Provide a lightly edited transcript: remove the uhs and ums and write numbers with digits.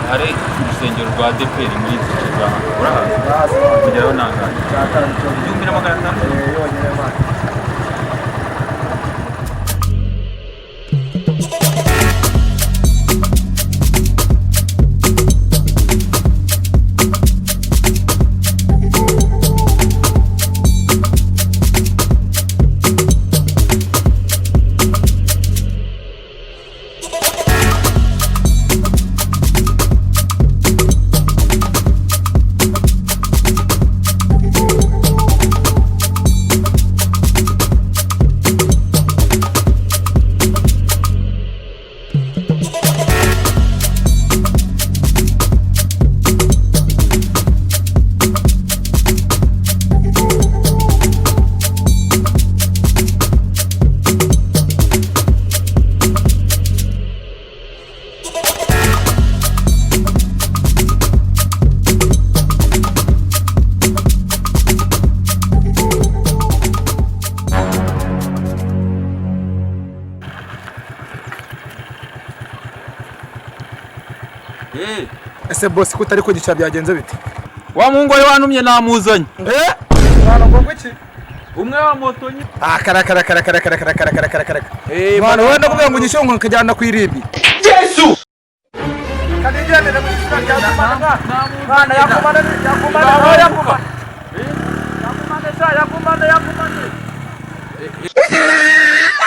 hari urusengero rwa ADEPR muri iki kigo urahazi kugeraho nangahe 1500 yonyine mwana. Ese boss ko utari kugica byagenze bite? wa mungu wari wantumye namuzanye Mwana ngo iki? umwe wa moto nye Kara. Mwana wenda kuvuga ngo ugishe ngo nkajyana ku iribi. Yesu! Kanigendere muri sura rya Mana. Mwana yakumana. Yakumana.